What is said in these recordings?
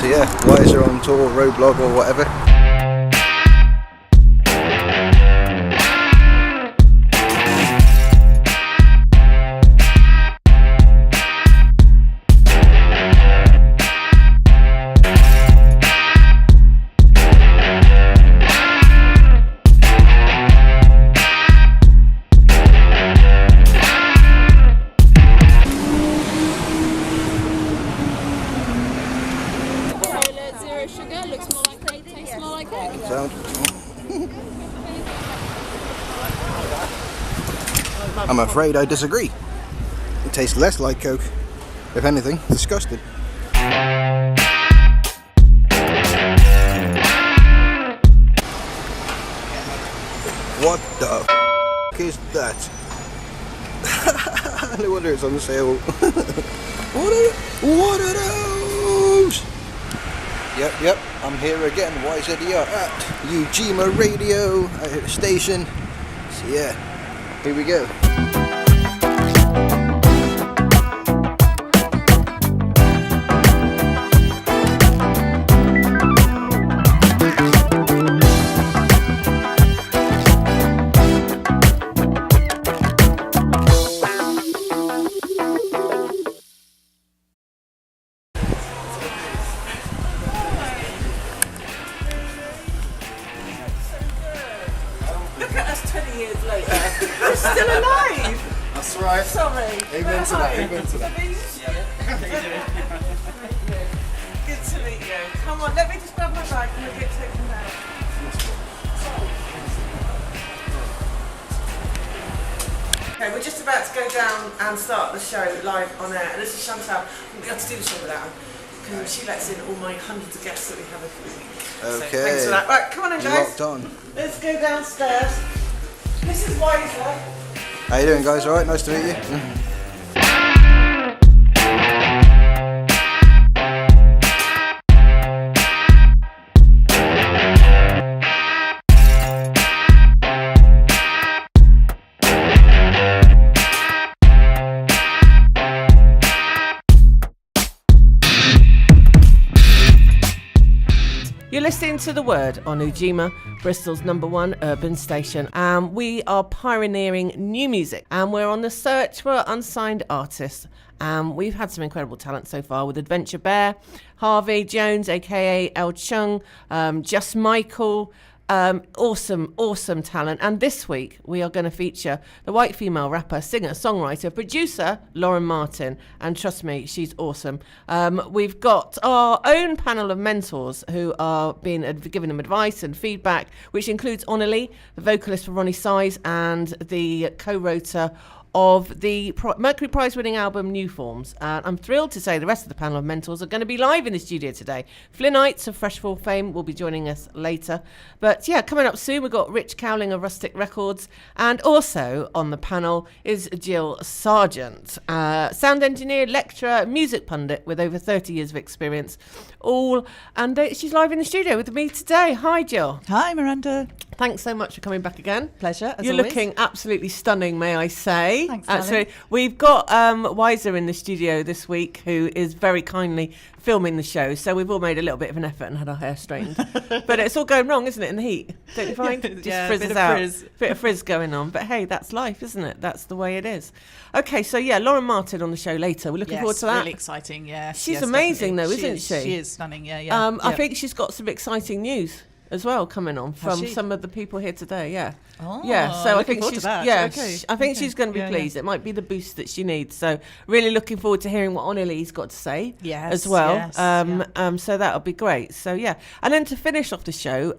So yeah, Wiser on tour, Roadblog or whatever. I'm afraid I disagree. It tastes less like Coke. If anything, disgusting. What the f*** is that? No wonder it's on sale. What are those? Yep, I'm here again, YZDR at Ujima Radio station. So yeah, here we go. Look at us 20 years later. We're still alive. That's right. Sorry. Amen to that. Amen to that. Good to meet you. Come on, let me just grab my bag and we'll get taken down. Okay, we're just about to go down and start the show live on air. And this is Chantal. We'll be able to do the show without her, because she lets in all my hundreds of guests that we have every week. Okay. So thanks for that. Right, come on in, guys. Locked on. Let's go downstairs. This is Wiser. How you doing, guys? All right, nice to meet you. You're listening to The Word on Ujima, Bristol's #1 urban station. We are pioneering new music and we're on the search for unsigned artists. We've had some incredible talent so far with Adventure Bear, Harvey Jones, aka El Chung, Just Michael. Awesome talent. And this week we are going to feature the white female rapper, singer, songwriter, producer Lauren Martin. And trust me, she's awesome. We've got our own panel of mentors who are giving them advice and feedback, which includes Onali, the vocalist for Ronnie Size and the co-writer of the Mercury Prize winning album New Forms. I'm thrilled to say the rest of the panel of mentors are going to be live in the studio today. Flynnites of Freshfall fame will be joining us later. But yeah, coming up soon, we've got Rich Cowling of Rustic Records. And also on the panel is Jill Sargent, sound engineer, lecturer, music pundit with over 30 years of experience. She's live in the studio with me today. Hi, Jill. Hi, Miranda. Thanks so much for coming back again. Pleasure, as You're always. looking absolutely stunning, may I say. Thanks, darling. We've got Wiser in the studio this week, who is very kindly filming the show. So we've all made a little bit of an effort and had our hair straightened. But it's all going wrong, isn't it, in the heat? Don't you find? Just frizzes out. Bit of frizz going on. But hey, that's life, isn't it? That's the way it is. Okay, so yeah, Lauren Martin on the show later. We're looking forward to that. Really exciting, yeah. She's amazing, though, isn't she? She is stunning, yeah. I think she's got some exciting news as well coming on from some of the people here today. So I think she's I think she's going to be pleased. It might be the boost that she needs. So really looking forward to hearing what Onali's got to say as well. So that'll be great. So yeah, and then to finish off the show,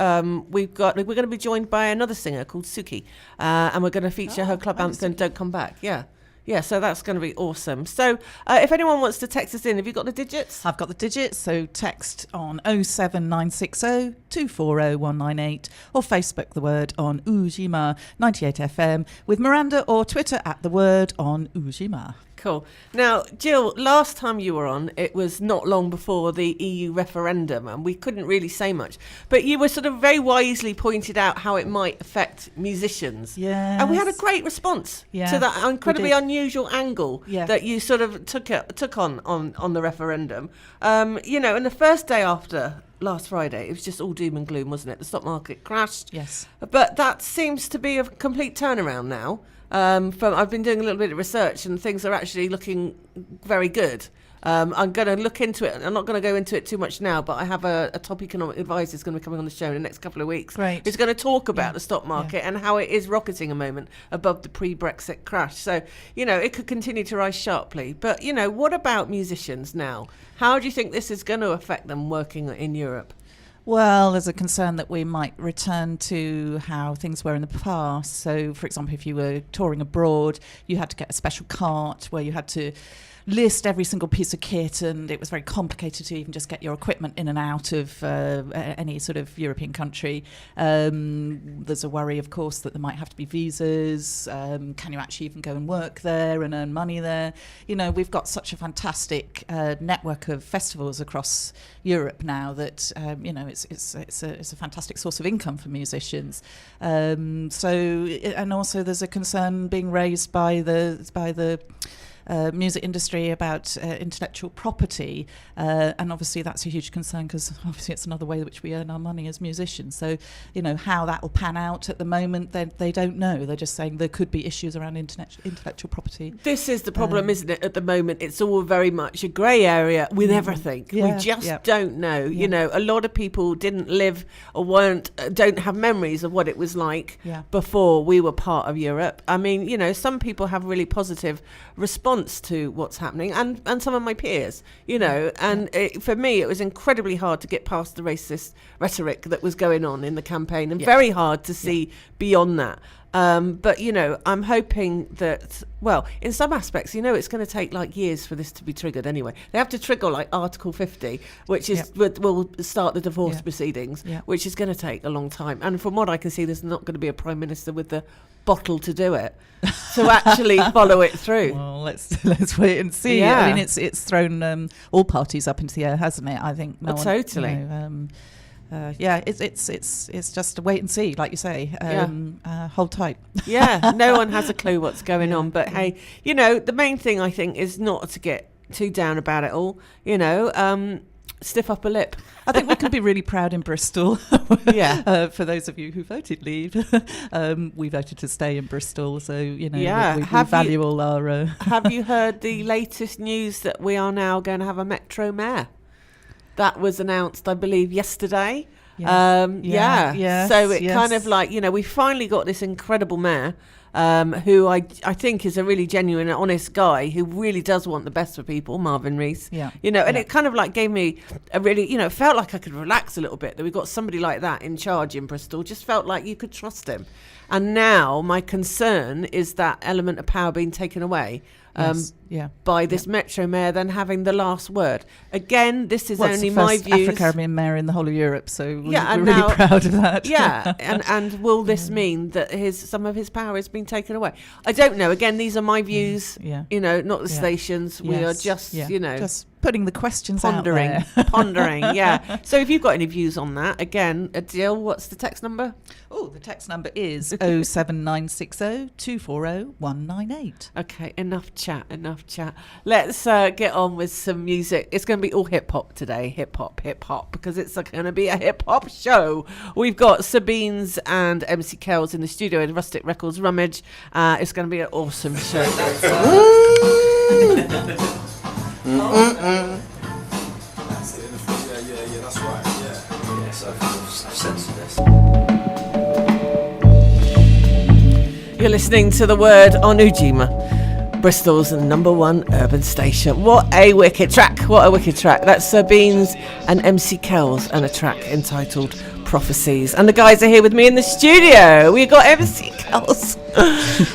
we're going to be joined by another singer called Suki, and we're going to feature her club anthem "Don't Come Back." Yeah, so that's going to be awesome. So if anyone wants to text us in, have you got the digits? I've got the digits, so text on 07960 240 198 or Facebook The Word on Ujima 98 FM with Miranda, or Twitter at The Word on Ujima. Cool. Now, Jill, last time you were on, it was not long before the EU referendum, and we couldn't really say much. But you were sort of very wisely pointed out how it might affect musicians. Yes. And we had a great response to that incredibly unusual angle that you sort of took on the referendum. You know, and the first day after last Friday, it was just all doom and gloom, wasn't it? The stock market crashed. Yes. But that seems to be a complete turnaround now. I've been doing a little bit of research, and things are actually looking very good. I'm going to look into it. I'm not going to go into it too much now, but I have a top economic advisor who's going to be coming on the show in the next couple of weeks. Great. Who's going to talk about the stock market and how it is rocketing a moment above the pre-Brexit crash. So, you know, it could continue to rise sharply. But, you know, what about musicians now? How do you think this is going to affect them working in Europe? Well, there's a concern that we might return to how things were in the past. So, for example, if you were touring abroad, you had to get a special cart where you had to list every single piece of kit, and it was very complicated to even just get your equipment in and out of any sort of European country. There's a worry, of course, that there might have to be visas. Can you actually even go and work there and earn money there? You know, we've got such a fantastic network of festivals across Europe now that you know, it's a fantastic source of income for musicians. And also there's a concern being raised by the music industry about intellectual property, and obviously that's a huge concern, because obviously it's another way in which we earn our money as musicians. So, you know, how that will pan out at the moment, they don't know. They're just saying there could be issues around intellectual property. This is the problem, isn't it? At the moment, it's all very much a grey area with everything. We just don't know. You know, a lot of people didn't live or don't have memories of what it was like before we were part of Europe. I mean, you know, some people have really positive response to what's happening, and some of my peers, you know, and for me it was incredibly hard to get past the racist rhetoric that was going on in the campaign, and very hard to see beyond that. But, you know, I'm hoping that, well, in some aspects, you know, it's going to take like years for this to be triggered anyway. They have to trigger like Article 50, which is will start the divorce proceedings, which is going to take a long time. And from what I can see, there's not going to be a Prime Minister with the bottle to do it, to actually follow it through. Well, let's wait and see. Yeah. I mean, it's thrown all parties up into the air, hasn't it? I think Totally. You know, it's just a wait and see, like you say. Hold tight. Yeah, no one has a clue what's going on. But hey, you know, the main thing I think is not to get too down about it all. You know, stiff upper lip. I think we can be really proud in Bristol. For those of you who voted leave, we voted to stay in Bristol. So, you know, we value all our... Have you heard the latest news that we are now going to have a Metro Mayor? That was announced, I believe, yesterday. Yes. So it kind of like, you know, we finally got this incredible mayor, who I think is a really genuine and honest guy who really does want the best for people, Marvin Rees. You know, and it kind of like gave me a really, you know, felt like I could relax a little bit that we got somebody like that in charge in Bristol. Just felt like you could trust him. And now my concern is that element of power being taken away. By this Metro Mayor then having the last word. Again, this is only my views. Afro-Caribbean mayor in the whole of Europe, so we're really proud of that. And will this mean that some of his power is being taken away? I don't know. Again, these are my views. You know, not the stations. We are just, you know, just putting the questions pondering, out there. pondering. So if you've got any views on that, again, Adil, what's the text number? Oh, the text number is 07960 240 198. Okay, enough chat. Let's get on with some music. It's going to be all hip-hop today. Hip-hop, because it's going to be a hip-hop show. We've got BEANS and MC.KELZ in the studio in Rustic Records Rummage. It's going to be an awesome show. That's it. Yeah, that's right. Yeah, so I've censored this. You're listening to The Word on Ujima, Bristol's #1 urban station. What a wicked track. That's BEANS and MC.KELZ, and a track entitled Prophecies. And the guys are here with me in the studio. We've got MC.KELZ.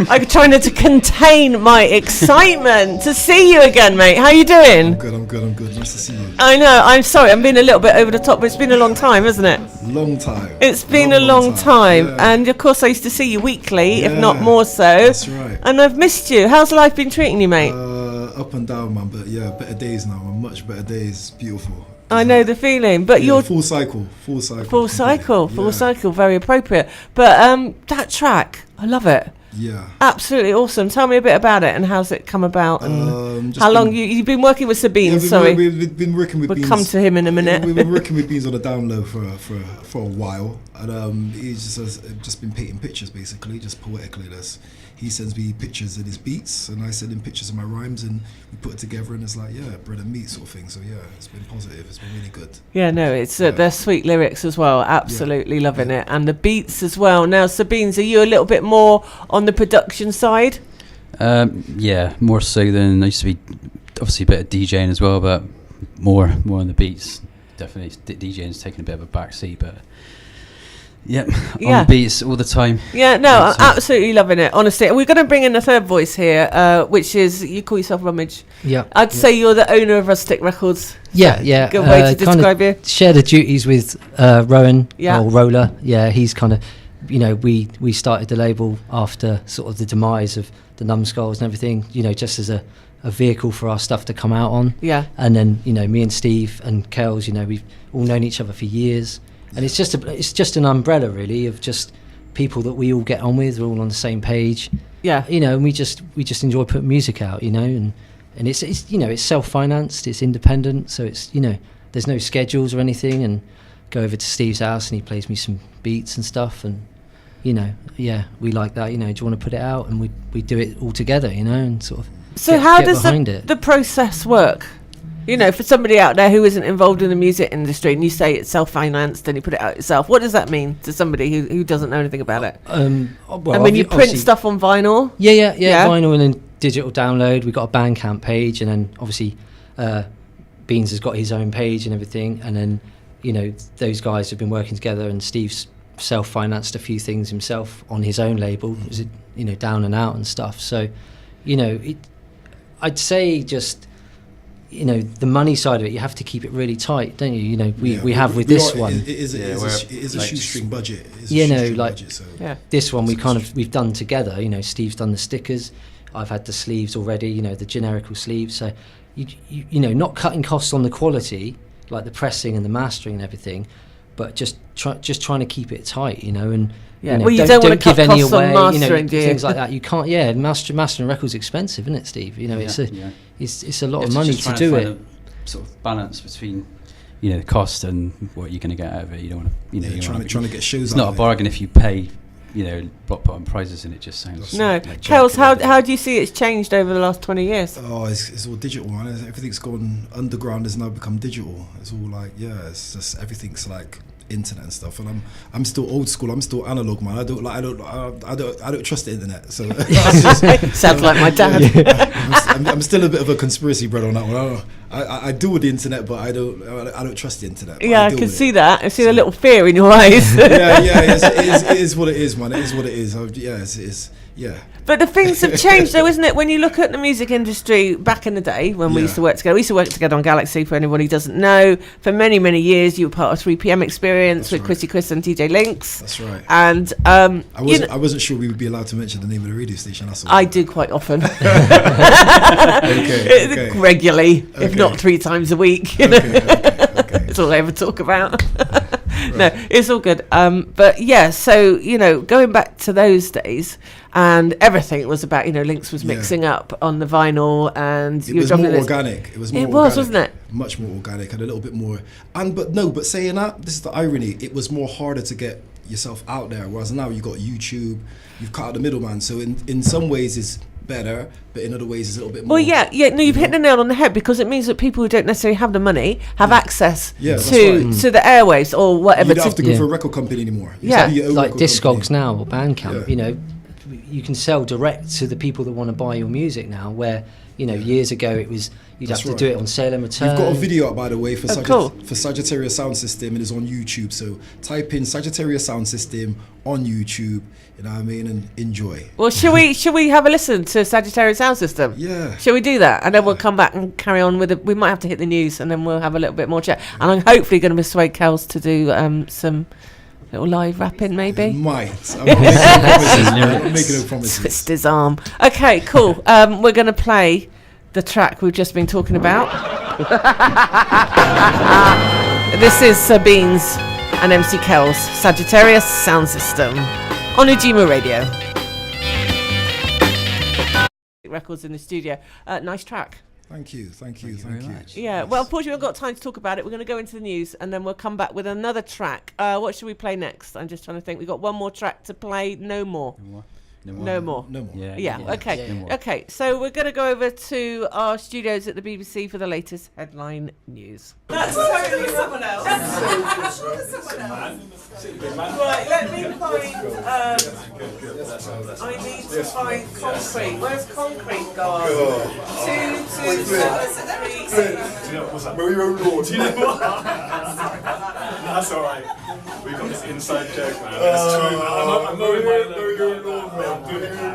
I'm trying to contain my excitement to see you again, mate. How you doing? I'm good. Nice to see you. I know. I'm sorry. I'm being a little bit over the top, but it's been a long time, hasn't it? Long time. It's been a long time. Yeah. And of course I used to see you weekly, if not more so. That's right. And I've missed you. How's life been treating you, mate? up and down, man. But yeah, better days now, man. Much better days. Beautiful. I know the feeling, but you're full cycle. full cycle, very appropriate. But that track, I love it. Yeah. Absolutely awesome. Tell me a bit about it and how's it come about and Just how long you've been working with Sabine. We've been working with We'll Beans. come to him in a minute. We've been working with Beans on the down low for a while, and he's just been painting pictures, basically, just poetically. He sends me pictures of his beats, and I send him pictures of my rhymes, and we put it together, and it's like, yeah, bread and meat sort of thing. So yeah, it's been positive. It's been really good. Yeah, no, it's they're sweet lyrics as well. Absolutely loving it, and the beats as well. Now, Sabine's, are you a little bit more on the production side? Yeah, more so than I used to be. Obviously, a bit of DJing as well, but more on the beats. Definitely, DJing's taking a bit of a back seat, but. Yeah, on the beats all the time. Yeah, no, I'm absolutely loving it, honestly. And we're going to bring in a third voice here, which is, you call yourself Rummage. Yeah. I'd say you're the owner of Rustic Records. Yeah, yeah. Good way to describe you. Share the duties with Rowan, Yeah. or Roller. Yeah, he's kind of, we started the label after sort of the demise of the Numbskulls and everything, just as a vehicle for our stuff to come out on. Yeah. And then, me and Steve and Kels, we've all known each other for years. And it's just an umbrella, really, of just people that we all get on with. We're all on the same page. Yeah. And we just enjoy putting music out, and it's self-financed, it's independent, so it's there's no schedules or anything. And go over to Steve's house and he plays me some beats and stuff, and we like that. Do you want to put it out? And we do it all together, and sort of. So how does the process work? For somebody out there who isn't involved in the music industry, and you say it's self-financed and you put it out yourself, what does that mean to somebody who doesn't know anything about it? You print stuff on vinyl? Yeah, vinyl and then digital download. We've got a Bandcamp page, and then obviously Beans has got his own page and everything. And then, those guys have been working together, and Steve's self-financed a few things himself on his own label, Down and Out and stuff. So, I'd say just... the money side of it, you have to keep it really tight, don't you? We have with this one. It is a shoestring budget. This one we've done together. Steve's done the stickers, I've had the sleeves already. The generical sleeves. So not cutting costs on the quality, like the pressing and the mastering and everything, but just trying to keep it tight. And you don't want to cut costs on mastering, things like that. You can't. Yeah, mastering records expensive, isn't it, Steve? It's a lot of money to do it. Sort of balance between the cost and what you're going to get out of it. You don't want to trying to get shows. It's not a bargain if you pay block bottom prices, and it just sounds no. Kels, how do you see it's changed over the last 20 years? Oh, it's all digital, man. Everything's gone underground. Has now become digital. It's all like it's just everything's like internet and stuff, and I'm still old school. I'm still analog, man. I don't trust the internet. So sounds like my dad. I'm still a bit of a conspiracy brother on that one. I deal with the internet, but I don't trust the internet. Yeah, I can see that. I see a little fear in your eyes. It is what it is, man. It is what it is. It is. Yeah. But the things have changed, though, isn't it? When you look at the music industry back in the day when we used to work together, we used to work together on Galaxy, for anybody who doesn't know. For many, many years, you were part of 3 PM Experience with Chrissy Chris and TJ Links. That's right. And I wasn't sure we would be allowed to mention the name of the radio station. That's all. I do quite often. Okay. Regularly, if not 3 times a week. Okay. It's all I ever talk about. No, it's all good. But yeah, so, going back to those days, and everything was about, Links was mixing up on the vinyl, and it was more organic. It was more organic, wasn't it? Much more organic and a little bit more. But saying that, this is the irony. It was more harder to get yourself out there, whereas now you've got YouTube, you've cut out the middleman. So in some ways it's better, but in other ways it's a little bit more. Well, you've hit the nail on the head, because it means that people who don't necessarily have the money have access to the airwaves or whatever. You don't have to go for a record company anymore. Like Discogs now or Bandcamp. You can sell direct to the people that want to buy your music now, where years ago it was you'd have to do it on sale and return. We've got a video up, by the way, for Sagittarius Sound System, and it's on YouTube. So type in Sagittarius Sound System on YouTube, and enjoy. Well, should we have a listen to Sagittarius Sound System? Yeah. Shall we do that? And then we'll come back and carry on with it. We might have to hit the news, and then we'll have a little bit more chat. And I'm hopefully going to persuade Kels to do some little live rapping, maybe. Might. I'm making no promises. Twist his arm. Okay, cool. We're going to play the track we've just been talking about. This is BEANS and MC.KELZ, Sagittarius Sound System on Ujima Radio. Records in the studio. Nice track. Thank you. Thank you very much. Yeah, well, unfortunately, we've got time to talk about it. We're going to go into the news and then we'll come back with another track. What should we play next? I'm just trying to think. We've got one more track to play. No more. No more. Yeah. Okay. No more. Okay. So we're going to go over to our studios at the BBC for the latest headline news. That's totally someone else. Right. Let me find. I need to find concrete. Where's concrete gone? 2, 2, 7, 3. What's that? Know your own law. Do you know what? That's alright. We've got this inside joke, man. It's true, man. I'm knowing my law, man. I'm doing it now.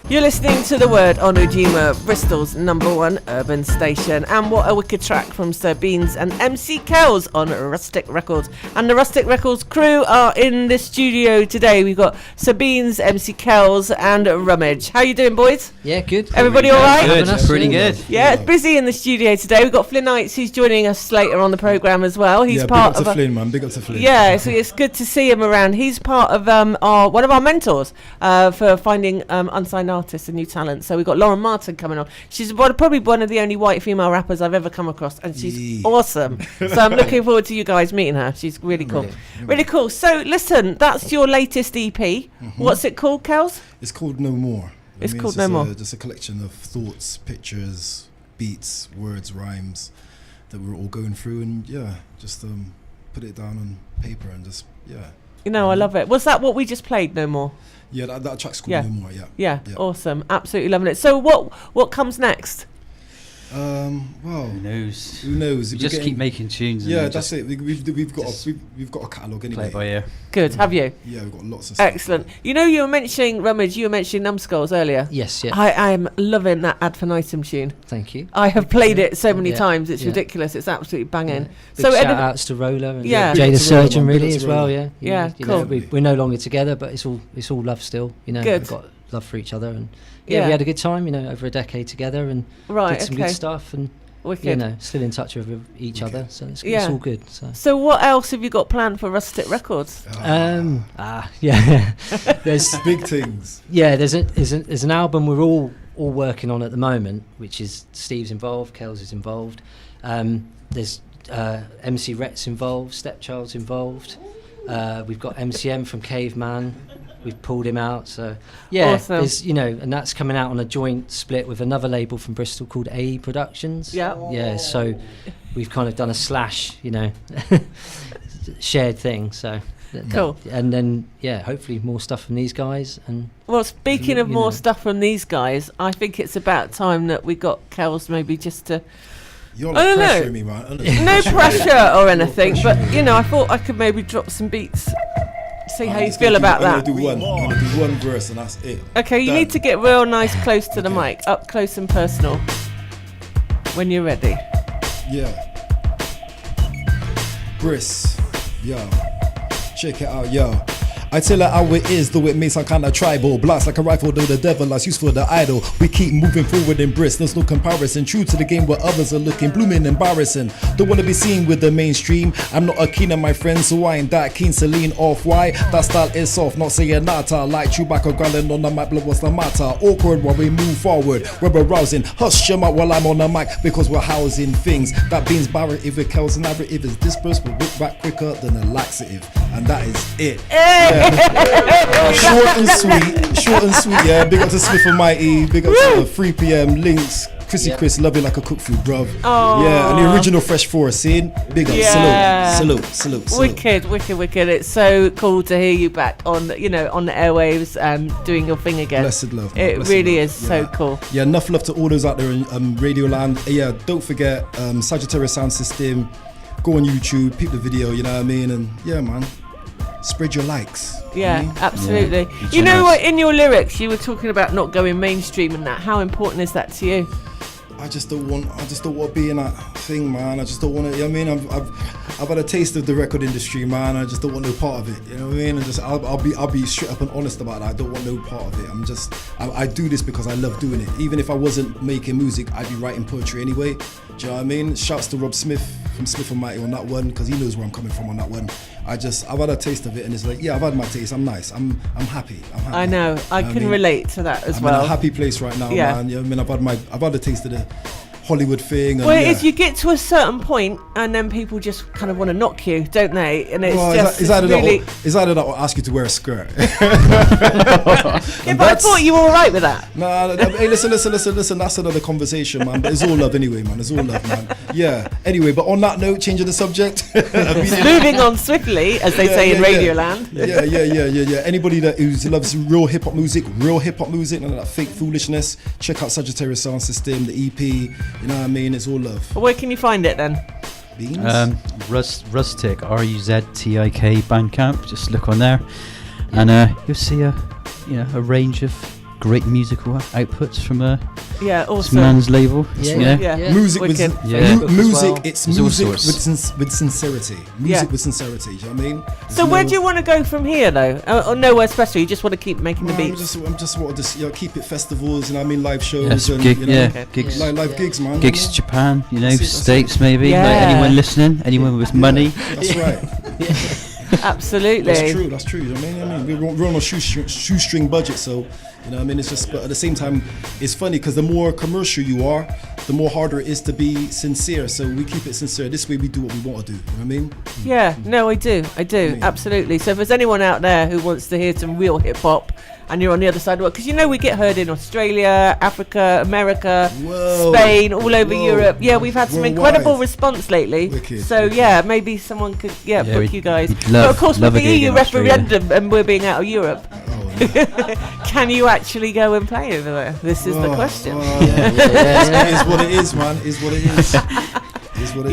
You're listening to The Word on Ujima, Bristol's #1 urban station. And what a wicked track from Sir BEANS and MC.KELZ on Rustic Records. And the Rustic Records crew are in the studio today. We've got Sir BEANS, MC.KELZ and Rummage. How you doing, boys? Yeah, good. Everybody all right? Good, pretty good. Yeah, it's busy in the studio today. We've got Flynnites who's joining us later on the programme as well. He's part big of up to Flynn, man. Big up to Flynn. Yeah, so it's good to see him around. He's part of one of our mentors for finding unsigned artists and new talent. So we've got Lauren Martin coming on. She's probably one of the only white female rappers I've ever come across, and she's awesome. So I'm looking forward to you guys meeting her. She's really cool. Really cool. So listen, that's your latest EP. What's it called, Kels? It's called No More. It's called No More. Just a collection of thoughts, pictures, beats, words, rhymes that we're all going through, and just put it down on paper and just You know, I love it. Was that what we just played? No More. Yeah, that track's called No More. Yeah, awesome. Absolutely loving it. So what comes next? Well, who knows? Who knows? We just keep making tunes. And Yeah, that's it. We've got a catalogue anyway. Play it by ear. Good. Have you? Yeah, we've got lots of stuff. Excellent. You know, you were mentioning Rummage. You were mentioning Numbskulls earlier. Yes, yeah. I am loving that Ad Infinitum tune. Thank you. I have played it so many times. It's ridiculous. It's absolutely banging. Yeah. Big shout outs to Roller and Jay the Surgeon, really, as well. Yeah. Yeah. Cool. We're no longer together, but it's all love still. You know, Good. we've got love for each other, and we had a good time. You know, over a decade together, and did some good stuff, and wicked. You know, still in touch with each other. So it's all good. So what else have you got planned for Rustic Records? There's big things. Yeah, there's an album we're all working on at the moment, which is Steve's involved, KELZ is involved. There's MC Rhett's involved, Stepchild's involved. We've got MCM from Caveman. We've pulled him out, so awesome. There's, you know, and that's coming out on a joint split with another label from Bristol called AE Productions. Yeah. So we've kind of done a slash, you know, shared thing. So cool. And then hopefully more stuff from these guys. And well, speaking of more stuff from these guys, I think it's about time that we got KELZ maybe just to. You're like pressuring me, man. No pressure or anything, but you know, I thought I could maybe drop some beats. See how you feel about that. I'm gonna do one verse and that's it. Okay, you need to get real nice close to the mic, up close and personal. When you're ready. Yeah. Briss, yo. Check it out, yo. I tell her how it is, though it may sound kinda tribal. Blast like a rifle, though the devil is used for the idol. We keep moving forward in Briss, there's no comparison. True to the game where others are looking blooming embarrassing. Don't wanna be seen with the mainstream. I'm not a keen on my friends, so I ain't that keen to lean off. Why? That style is soft, not saying nata. Like Chewbacca growling on the mic, blood, what's the matter? Awkward while we move forward, we're rousing. Hush your mouth while I'm on the mic, because we're housing things. That BEANS narrative, it KELZ narrative is dispersed, we'll whip back quicker than a laxative. And that is it. Short and sweet, yeah. Big up to Smith and Mighty, big up to 3 PM, Links, Chrissy Chris, love you like a cook food, bruv. Yeah, and the original Fresh Forest scene, big up, salute. Wicked. It's so cool to hear you back on, you know, on the airwaves and doing your thing again. Blessed love. It really is so cool. Yeah, enough love to all those out there in Radio Land. Yeah, don't forget Sagittarius Sound System. Go on YouTube, peep the video, you know what I mean, and yeah, man. Spread your likes. Yeah, absolutely. Yeah. You know what? In your lyrics, you were talking about not going mainstream and that. How important is that to you? I just don't want to be in that thing, man. I just don't want to. You know what I mean, I've had a taste of the record industry, man. I just don't want no part of it. You know what I mean? And I'll be straight up and honest about that. I don't want no part of it. I do this because I love doing it. Even if I wasn't making music, I'd be writing poetry anyway. Do you know what I mean? Shouts to Rob Smith from Smith and Mighty on that one, because he knows where I'm coming from on that one. I've had a taste of it, and it's like, yeah, I've had my taste. I'm nice. I'm happy. I know. I can relate to that as well. I'm in a happy place right now, man. You know what I mean? I've had a taste of the Hollywood thing. And well, if you get to a certain point and then people just kind of want to knock you, don't they? And it's is either that or ask you to wear a skirt. Yeah, but I thought you were all right with that. Nah, hey, listen. That's another conversation, man. But it's all love anyway, man. It's all love, man. Yeah. Anyway, but on that note, changing the subject. Moving on swiftly, as they say in Radioland. Yeah. Anybody who loves real hip hop music, none of that fake foolishness, check out Sagittarius Sound System, the EP. You know what I mean? It's all love. Where can you find it then? Beans? Rustic, RUZTIK Bandcamp. Just look on there, and you'll see a range of great musical outputs from awesome. this man's label. Yeah. Music with well. It's music with sincerity. Music with sincerity. Do you know what I mean? So where do you want to go from here, though? Or nowhere special? You just want to keep making the beats? I'm just want to keep it festivals, and I mean live shows and gigs, live gigs, man. Gigs, Japan, States, maybe. Yeah. Like anyone listening, anyone with money. That's right. Absolutely. That's true. You know what I mean? We're on a shoestring budget, so. You know what I mean? It's just, but at the same time, it's funny because the more commercial you are, the more harder it is to be sincere. So we keep it sincere. This way we do what we want to do. You know what I mean? Yeah, no, I do. Absolutely. So if there's anyone out there who wants to hear some real hip hop, and you're on the other side of the world, because we get heard in Australia, Africa, America, Spain, all over Europe. Yeah, we've had some incredible response lately. Wicked. Maybe someone could book you guys. But of course, with the EU referendum and we're being out of Europe, can you actually go and play over there? This is the question. It is what it is, man. It is what it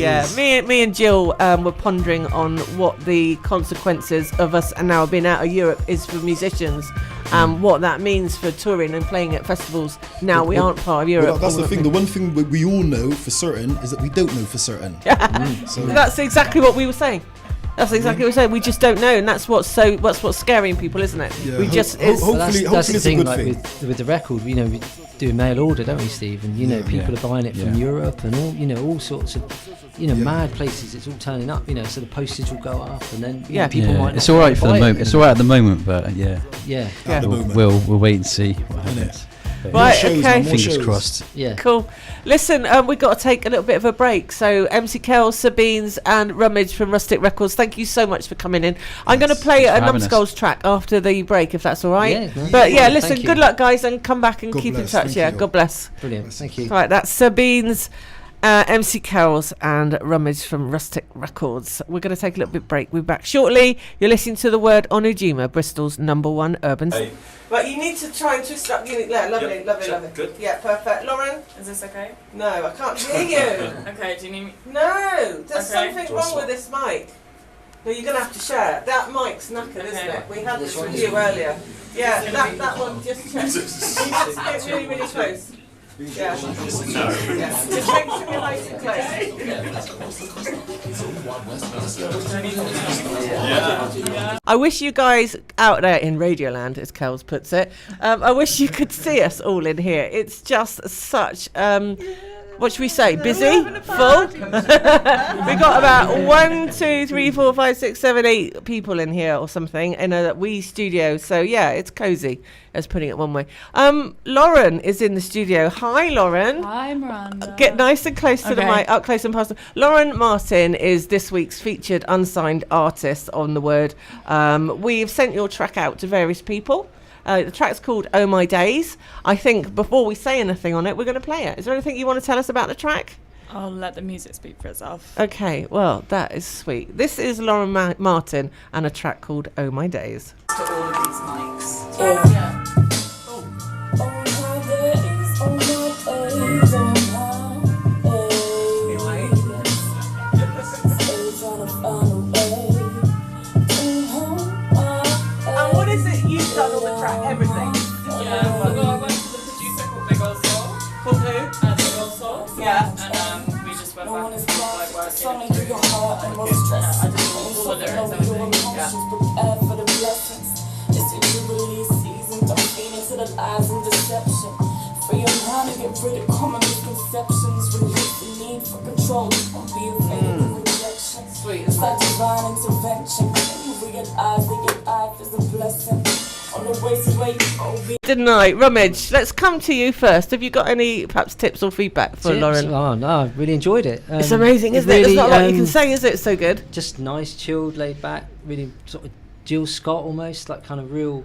is. Me and Jill were pondering on what the consequences of us now being out of Europe is for musicians, and what that means for touring and playing at festivals. Now we aren't part of Europe. Well, that's the thing. The one thing we all know for certain is that we don't know for certain. So that's exactly what we were saying. That's exactly what we're saying. We just don't know, and that's what's scaring people, isn't it? Yeah. We just hopefully that's the it's a thing. good Like thing. with the record, we do a mail order, don't we, Steve? And people are buying it from Europe and all sorts of mad places. It's all turning up, so the postage will go up, and then people might. It's all right for the moment. It's all right at the moment, but At the moment. We'll wait and see what happens. Right, okay. Fingers crossed. Yeah. Cool. Listen, we've got to take a little bit of a break. So MC.KELZ, Sabines and Rummage from Rustic Records, thank you so much for coming in. I'm going to play a Numbskulls track after the break, if that's all right. Yeah, but listen, good luck, guys, and come back and keep in touch. God bless. Brilliant. Thank you. Right, that's Sabines, MC.KELZ and Rummage from Rustic Records. We're going to take a little bit break. We're back shortly. You're listening to The Word on Ujima, Bristol's #1 urban. But you need to try and twist up. Lovely. Good. Yeah, perfect. Lauren? Is this okay? No, I can't hear you. Okay, do you need me? No, there's Okay. something wrong with this mic. No, you're going to have to share it. That mic's knackered, isn't it? We had this with you earlier. Yeah, that one, just check. You just get really, really close. Yeah. Just make sure you're nice and close. I wish you guys out there in Radioland, as Kelz puts it, I wish you could see us all in here. It's just such, what should we say, busy, full? We got about 1, 2, 3, 4, 5, 6, 7, 8 people in here or something in a wee studio. So yeah, it's cozy, as putting it one way. Lauren is in the studio. Hi, Lauren. Hi, Miranda. Get nice and close to the mic, up close and personal. Lauren Martin is this week's featured unsigned artist on The Word. We've sent your track out to various people. The track's called Oh My Days. I think before we say anything on it, we're going to play it. Is there anything you want to tell us about the track? I'll let the music speak for itself. Okay, well, that is sweet. This is Lauren Martin and a track called Oh My Days. To all of these mics. Yeah. And what is it you've done on the track? Everything? Yeah, I went to the producer called Big Old Soul. Called who? Big Old Soul. Didn't I? Rummage, let's come to you first. Have you got any perhaps tips or feedback for Tips? Lauren? Oh no, I really enjoyed it. It's amazing, isn't it? There's not a lot you can say, is it? It's so good. Just nice, chilled, laid back, really sort of Jill Scott almost, like kind of real,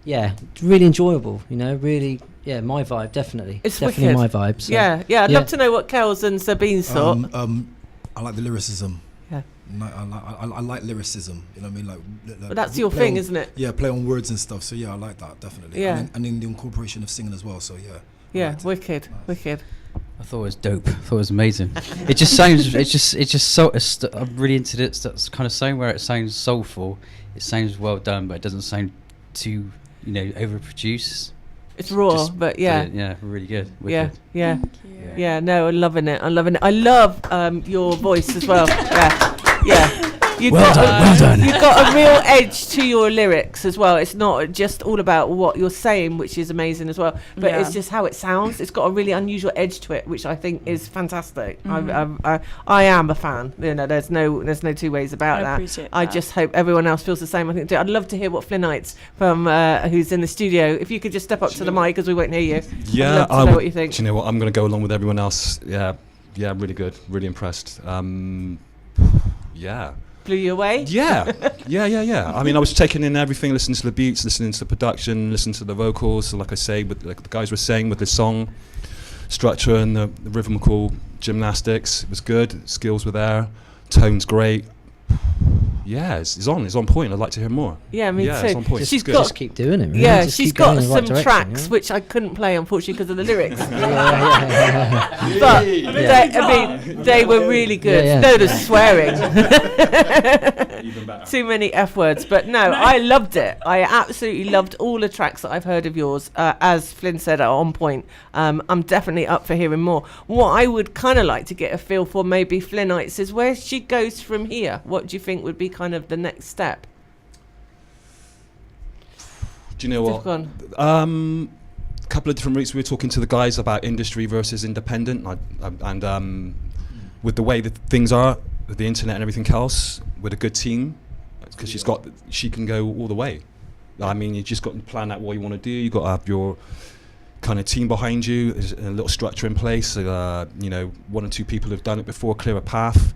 yeah, really enjoyable, you know, really, yeah, my vibe, definitely. It's definitely wicked. my vibe. So. Yeah, I'd love to know what KELZ and Sabine thought. I like the lyricism. Yeah. I like lyricism. You know what I mean? Like But that's your thing, isn't it? Yeah, play on words and stuff. So yeah, I like that definitely. Yeah. And then the incorporation of singing as well. So yeah. Yeah, wicked. I thought it was dope. I thought it was amazing. It just sounds. It's just so. I'm really into it. That's kind of song where it sounds soulful. It sounds well done, but it doesn't sound too, overproduced. It's raw, but yeah. Yeah, really good. Yeah, Wicked. yeah. Thank you. Yeah, no, I'm loving it. I love your voice as well. Yeah. You've Well done. You've got a real edge to your lyrics as well. It's not just all about what you're saying, which is amazing as well, but it's just how it sounds. It's got a really unusual edge to it, which I think is fantastic. I am a fan. There's no two ways about that. Appreciate I that. just hope everyone else feels the same. I think I'd love to hear what Flynnites from who's in the studio. If you could just step up to the mic, because we won't hear you. Yeah, I'd love to know what you think. Do you know what? I'm going to go along with everyone else. Yeah, really good. Really impressed. Yeah. Blew you away? Yeah. I mean, I was taking in everything, listening to the beats, listening to the production, listening to the vocals. So like I say, like the guys were saying, with the song structure and the rhythmical gymnastics, it was good. Skills were there. Tone's great. Yeah, it's on point. I'd like to hear more. Yeah, me too. It's on point. She's It's good. Just keep doing it. Really. Yeah, Just she's keep going got in the right some direction, tracks yeah? which I couldn't play, unfortunately, because of the lyrics. Yeah. But they were really good. Yeah. No, the swearing. Even better. Too many F words. But no, I loved it. I absolutely loved all the tracks that I've heard of yours. As Flynn said, are on point. I'm definitely up for hearing more. What I would kind of like to get a feel for, maybe Flynnites, is where she goes from here. What do you think would be kind of the next step? Do you know what? A couple of different routes. We were talking to the guys about industry versus independent, and with the way that things are, with the internet and everything else, with a good team, because she can go all the way. I mean, you just got to plan out what you want to do. You got to have your kind of team behind you. There's a little structure in place. One or two people who've done it before, clear a path.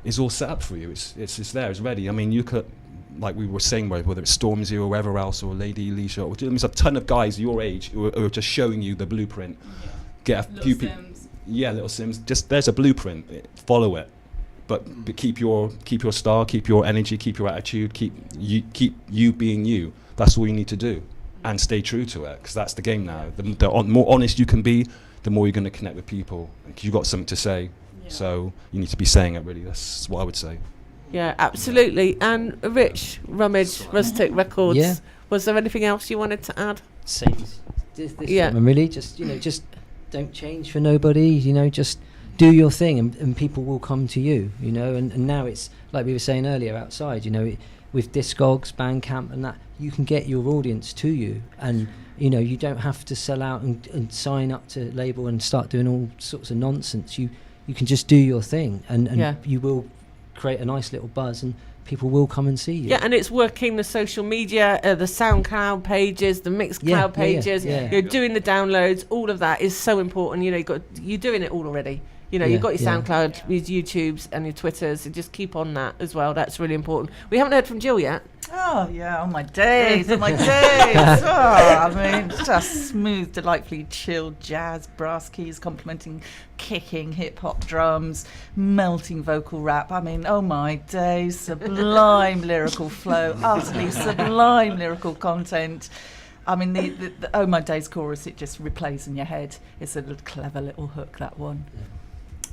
Is all set up for you. It's there. It's ready. I mean, you could. Like we were saying, whether it's Stormzy or whoever else, or Lady Alicia, there's a ton of guys your age who are just showing you the blueprint. Get a few people. Yeah, little Sims. Just there's a blueprint. Follow it, but keep your style, keep your energy, keep your attitude, keep you being you. That's all you need to do, and stay true to it, because that's the game now. The more honest you can be, the more you're going to connect with people. You've got something to say, so you need to be saying it. Really, that's what I would say. Yeah, absolutely. And Rich, Rummage, Rustic Records. Yeah. Was there anything else you wanted to add? Same. This Yeah. statement, really, just just don't change for nobody. Just do your thing, and people will come to you. And now it's like we were saying earlier outside. With Discogs, Bandcamp, and that, you can get your audience to you, and you don't have to sell out and sign up to label and start doing all sorts of nonsense. You can just do your thing, and you will create a nice little buzz, and people will come and see you. Yeah, and it's working the social media, the SoundCloud pages, the Mixcloud pages. You're doing the downloads. All of that is so important. You're doing it all already. You've got your SoundCloud, your YouTubes, and your Twitters. And just keep on that as well. That's really important. We haven't heard from Jill yet. Oh, yeah, on my days. I mean, just smooth, delightfully chilled jazz, brass keys, complementing kicking hip-hop drums, melting vocal rap. I mean, oh my days, sublime lyrical flow, utterly sublime lyrical content. I mean, the oh my days chorus, it just replays in your head. It's a clever little hook, that one.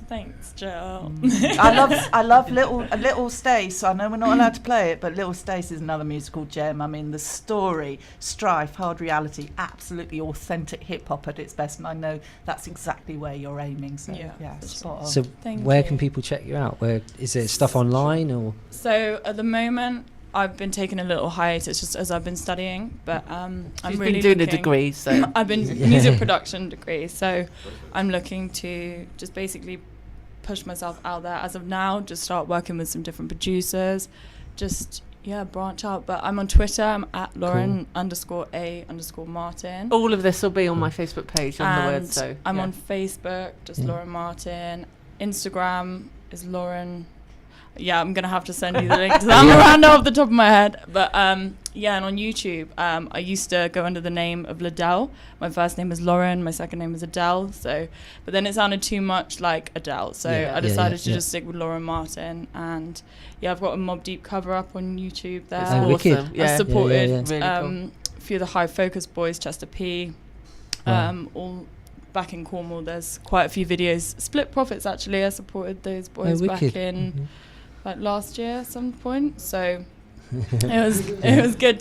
Thanks, Jill. I love Little Stace. I know we're not allowed to play it, but Little Stace is another musical gem. I mean, the story, strife, hard reality, absolutely authentic hip hop at its best, and I know that's exactly where you're aiming. So yeah, spot on. So where can people check you out? Where is it? Stuff online or? So at the moment, I've been taking a little hiatus just as I've been studying, but I'm really been doing a degree, so I've been music production degree, so I'm looking to just basically push myself out there as of now, just start working with some different producers, just branch out. But I'm on Twitter. I'm at Lauren_A_Martin. All of this will be on my Facebook page on the word. And So I'm on Facebook, just Lauren Martin. Instagram is Lauren. Yeah, I'm gonna have to send you the link to that, Miranda, off the top of my head. But and on YouTube, I used to go under the name of Liddell. My first name is Lauren, my second name is Adele. So, but then it sounded too much like Adele, so I decided to just stick with Lauren Martin. And I've got a Mobb Deep cover up on YouTube there. It's awesome. I supported Really cool. a few of the High Focus boys, Chester P. All back in Cornwall. There's quite a few videos. Split Profits, actually. I supported those boys back in like last year at some point. So it was good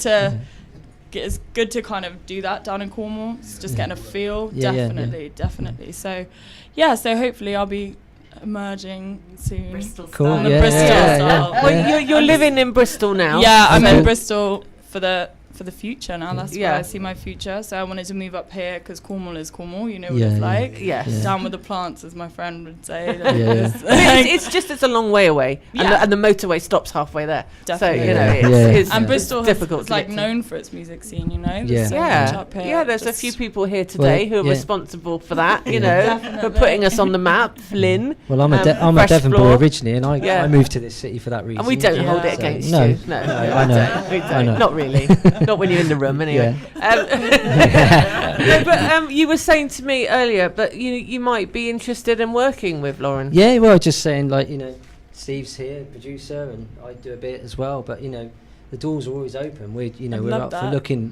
to kind of do that down in Cornwall. It's just getting a feel. Definitely. So so hopefully I'll be emerging soon. Bristol Cool. style. Bristol style. Well, you're living in Bristol now. Yeah, I'm in Bristol for the future now. That's where Yeah. I see my future. So I wanted to move up here because Cornwall is Cornwall. You know what it's like. Yes. Yeah. Down with the plants, as my friend would say. It's a long way away, and the motorway stops halfway there. Definitely. So you know, it's And Bristol difficult. is to like get to. known for its music scene. You know. Yeah. There's so much up here. There's a Just- few people here today who are responsible for that. You know, for Definitely. putting us on the map. Flynn. Well, I'm a Fresh Devon boy Floor. originally, and I moved to this city for that reason. And we don't hold it Yeah. against No. you. No, I know. We don't. I know. Not really. Not when you're in the room, anyway. You were saying to me earlier, but you might be interested in working with Lauren. Yeah, well, just saying, like, Steve's here, producer, and I do a bit as well. But the doors are always open. We're love up for that. looking.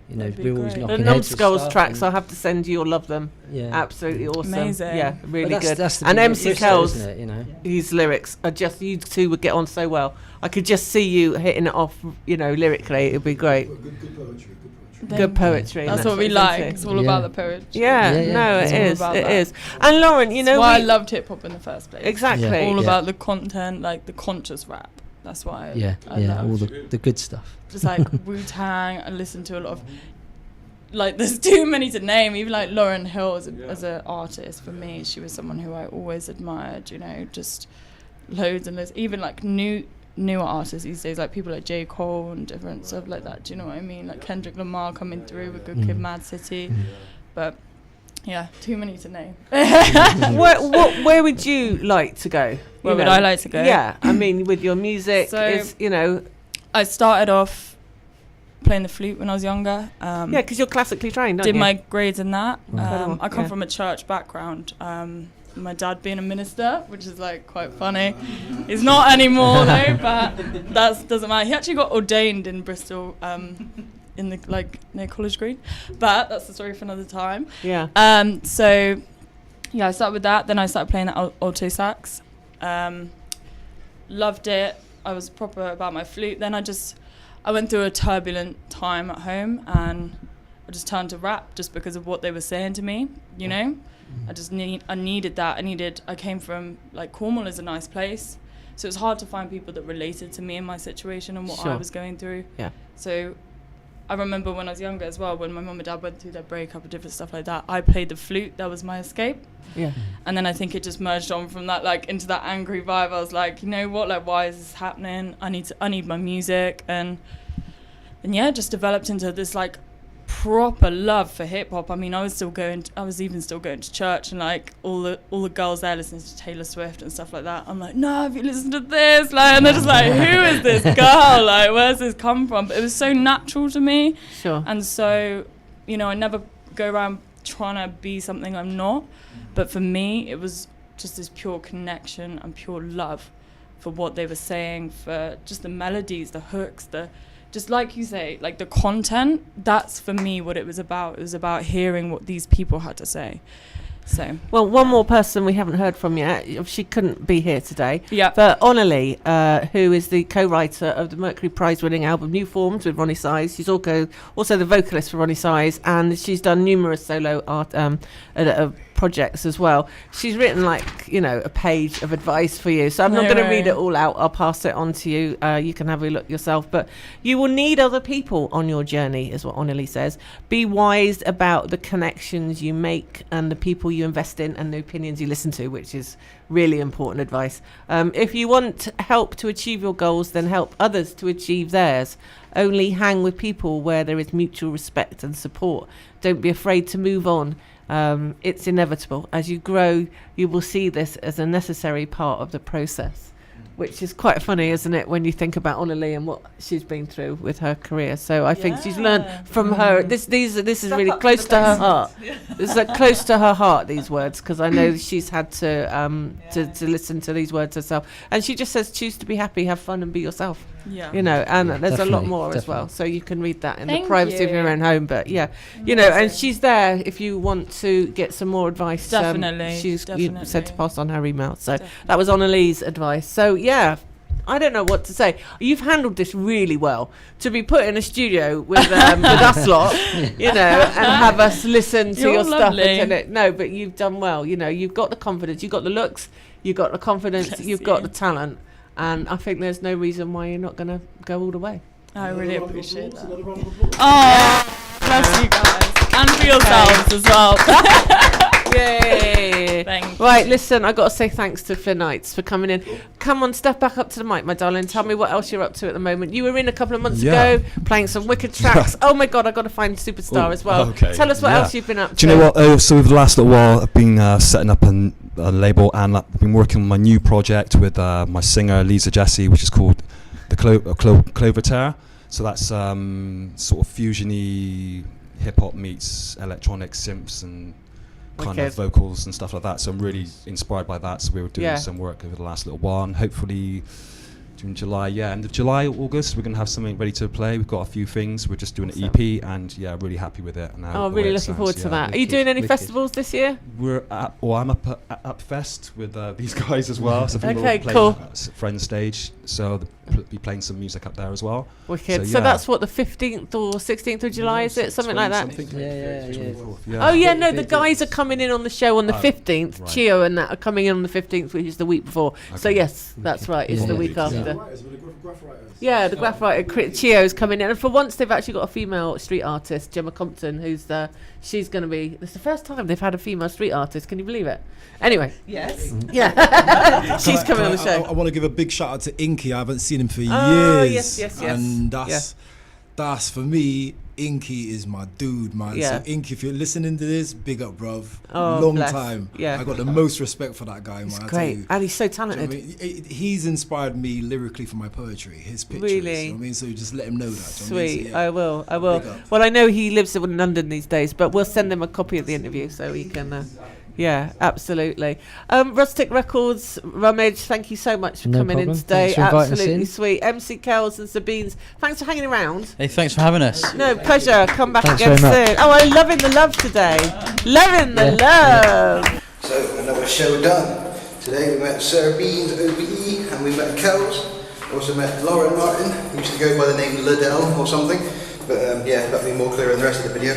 That'd be we're always great. knocking The heads with Numbskulls stuff tracks, and- I'll have to send you. You'll love them. Yeah, Absolutely awesome. Amazing. Yeah, really But good. that's the And beauty of MC Bristol, Kelz, isn't it? his lyrics are just, you two would get on so well. I could just see you hitting it off, lyrically. It'd be great. Good poetry. Good poetry. That's what we he's like. into. It's all about the poetry. Yeah, Yeah, no, It's it all is. about It that. is. And Lauren, That's why I loved hip hop in the first place. Exactly. Yeah. All about the content, like the conscious rap. That's why I love. all the good stuff. Just like Wu-Tang, I listen to a lot of, like, there's too many to name. Even like Lauryn Hill as an artist, for me, she was someone who I always admired, just loads and loads. Even like newer artists these days, like people like J. Cole and different stuff like that. Do you know what I mean? Like Kendrick Lamar coming through with Good Kid, Mad City. But yeah, too many to name. Where would you like to go? Where would I like to go? Yeah, I mean, with your music, So- I started off playing the flute when I was younger. because you're classically trained, aren't Did you? my grades in that. Incredible, I come yeah. from a church background. My dad being a minister, which is like quite funny. He's not anymore though, but that doesn't matter. He actually got ordained in Bristol, in the near College Green, but that's the story for another time. Yeah. So I started with that. Then I started playing the alto sax. Loved it. I was proper about my flute. Then I went through a turbulent time at home, and I just turned to rap just because of what they were saying to me. I needed that. I came from, like, Cornwall is a nice place, so it was hard to find people that related to me in my situation and what I was going through. Yeah. So I remember when I was younger as well, when my mum and dad went through their breakup and different stuff like that, I played the flute. That was my escape. Yeah. And then I think it just merged on from that, like, into that angry vibe. I was like, you know what, like, why is this happening? I need my music. And just developed into this, like, proper love for hip hop. I mean, I was even still going to church, and like all the girls there listening to Taylor Swift and stuff like that. I'm like, no, have you listened to this? Like, and they're just like, who is this girl? Like, where's this come from? But it was so natural to me. Sure. And so, I never go around trying to be something I'm not. But for me, it was just this pure connection and pure love for what they were saying, for just the melodies, the hooks, just like you say, like the content. That's for me what it was about. It was about hearing what these people had to say. So, well, one more person we haven't heard from yet. She couldn't be here today. Yeah. But Onali, who is the co-writer of the Mercury Prize-winning album New Forms with Ronnie Size. She's also the vocalist for Ronnie Size, and she's done numerous solo art projects as well. She's written like, you know, a page of advice for you. So I'm not going to read it all out. I'll pass it on to you. You can have a look yourself. But you will need other people on your journey, is what Anneli says. Be wise about the connections you make and the people you invest in and the opinions you listen to, which is really important advice. If you want help to achieve your goals, then help others to achieve theirs. Only hang with people where there is mutual respect and support. Don't be afraid to move on. It's inevitable. As you grow, you will see this as a necessary part of the process, which is quite funny, isn't it, when you think about Anneli and what she's been through with her career. So I think she's learned from her. This is really close to her heart. This is close to her heart, these words, because I know she's had to listen to these words herself. And she just says, choose to be happy, have fun, and be yourself. Yeah. You know, and there's a lot more as well. So you can read that in the privacy of your own home. But yeah, you know, and she's there if you want to get some more advice. Definitely. You said to pass on her email. So that was Anneli's advice. So yeah, I don't know what to say. You've handled this really well. To be put in a studio with us lot, you know, and have us listen to your stuff. No, but you've done well. You know, you've got the confidence, you've got the looks, you've got the confidence, you've got the talent. And I think there's no reason why you're not going to go all the way. I really appreciate that. Oh, bless you guys. And for yourselves as well. Yay. Thanks. Right, listen, I've got to say thanks to Finn Knights for coming in. Come on, step back up to the mic, my darling. Tell me what else you're up to at the moment. You were in a couple of months ago playing some wicked tracks. Oh my God, I've got to find Superstar as well. Okay. Tell us what else you've been up to. Do you know what? So over the last little while, I've been setting up a label, and I've been working on my new project with my singer Lisa Jessie, which is called the Clover Terror. So that's sort of fusiony hip hop meets electronic synths and kind of vocals and stuff like that. So I'm really inspired by that. So we were doing some work over the last little while, and hopefully June, July, end of July, August, we're going to have something ready to play. We've got a few things. We're just doing an EP, and really happy with it. And really looking forward to that. Are you doing any festivals this year? I'm up at Fest with these guys as well. So okay, cool. Friends Stage, so they'll be playing some music up there as well. Wicked. So that's what, the 15th or 16th of July, is it? Something like that? Yeah. Oh yeah, no, the guys are coming in on the show on the 15th. Right. Chio and that are coming in on the 15th, which is the week before. Okay. So yes, that's right. It's the week after. Yeah, the graph writer Chio's coming in, and for once they've actually got a female street artist, Gemma Compton, who's she's going to be. It's the first time they've had a female street artist. Can you believe it? Anyway, yes, yeah, she's coming on the show. I want to give a big shout out to Inky. I haven't seen him for years. Yes. And that's for me. Inky is my dude, man. Yeah. So Inky, if you're listening to this, big up, bruv. Oh, long time. Yeah. I got the most respect for that guy, man. It's great, and he's so talented. You know what I mean? He's inspired me lyrically for my poetry. His pictures. Really? You know what I mean? So just let him know that. Sweet. I will. Well, I know he lives in London these days, but we'll send him a copy of the interview so he can. Yeah, absolutely. Rustic Records, Rummage, thank you so much for coming in today. Absolutely sweet. MC.KELZ and Beans, thanks for hanging around. Hey, thanks for having us. No, pleasure. Come back again soon. Oh, I'm loving the love today. Loving the love. So, another show done. Today we met Sir Beans OBE and we met KELZ. Also met Lauren Martin, who used to go by the name Liddell or something. But that'll be more clear in the rest of the video.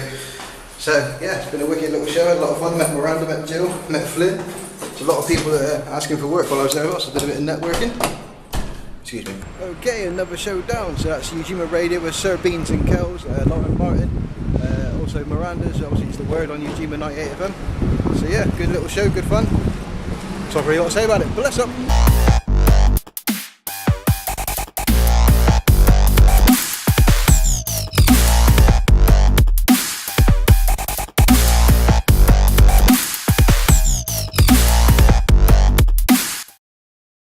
So it's been a wicked little show, had a lot of fun. Met Miranda, met Jill, met Flynn. There's a lot of people that are asking for work while I was there, so I did a bit of networking. Excuse me. Okay, another show down. So that's Ujima Radio with Sir Beans and KELZ, Lauren Martin, also Miranda's, obviously it's the word on Ujima 98 FM. So good little show, good fun. That's all I really got to say about it. Bless up.